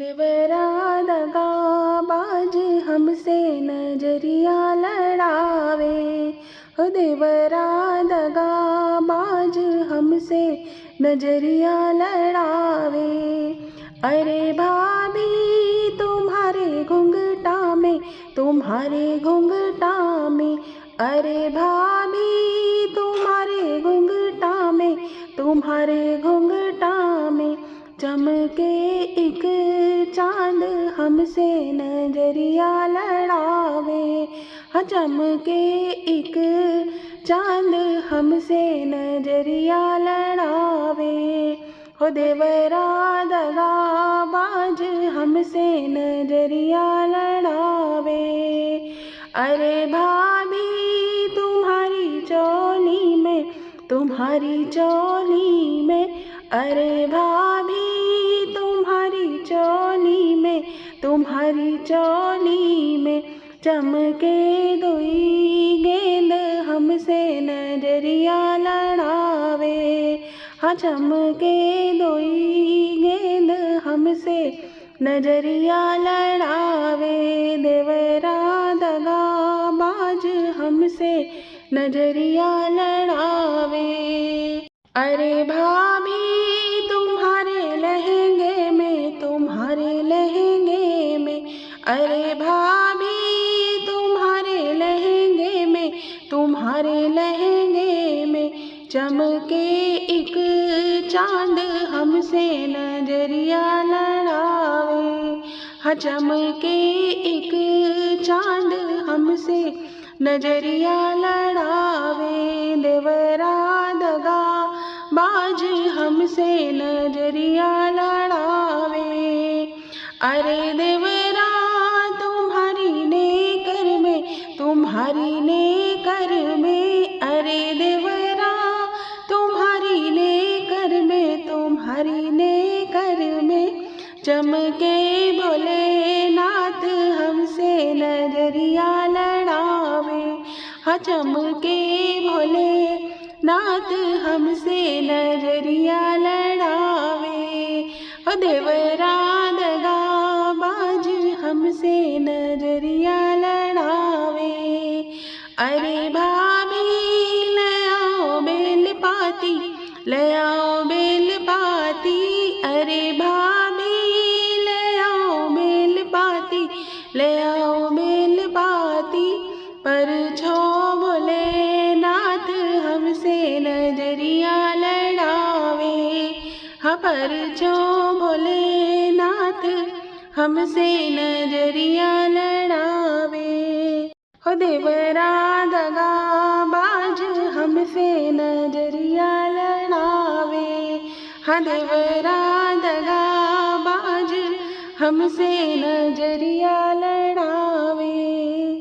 देवरा दगाबाज हमसे नजरिया लड़ावे। हो देवरा दगाबाज हमसे नजरिया लड़ावे। अरे भाभी तुम्हारे घुंघटा में, तुम्हारे घुंघटा में, अरे भाभी तुम्हारे घुंघटा में, तुम्हारे घुंघटा में चमके एक चांद हमसे नजरिया लड़ावे। हाँ चमके एक चांद हमसे नजरिया लड़ावे। हो देवरा दगाबाज हमसे नजरिया लड़ावे। अरे भाभी तुम्हारी चोली में, तुम्हारी चोली में, अरे भाभी तुम्हारी चोली में, तुम्हारी चोली में चमके दोई गेंद हमसे नजरिया लड़ावे। हाँ चमके दोई गेंद हमसे नजरिया लड़ावे। देवरा दगाबाज हमसे नजरिया लड़ावे। अरे भाभी तुम्हारे लहंगे में, तुम्हारे लहंगे में, अरे भाभी तुम्हारे लहंगे में, तुम्हारे लहंगे में चमके एक चांद हमसे नजरिया लड़ावे। हाँ चमके एक चांद हमसे नजरिया लड़ावे। देवरा दगाबाज हमसे नजरिया लड़ावे। अरे देवरा तुम्हारी नेकर में, तुम्हारी नेकर में, अरे देवरा तुम्हारी नेकर में, तुम्हारी नेकर में चमके भोलेनाथ हमसे नजरिया लड़ावे। हाँ चमके भोलेनाथ हमसे नजरिया लड़ावे। हो देवरा दगाबाज हमसे नजरिया लड़ावे। अरे भाभी ले आओ बेल पाती, ले आओ बेल पाती, अरे भाभी ले आओ बेल पाती, ले आओ बेल पाती, पर छो भोलेनाथ हमसे नजरिया लड़ावे। हाँ पर छो भोलेनाथ हमसे नजरिया लड़ावे। हो देवरा दगाबाज हमसे नजरिया लड़ावे। हाँ देवरा दगाबाज हमसे नजरिया लड़ावे।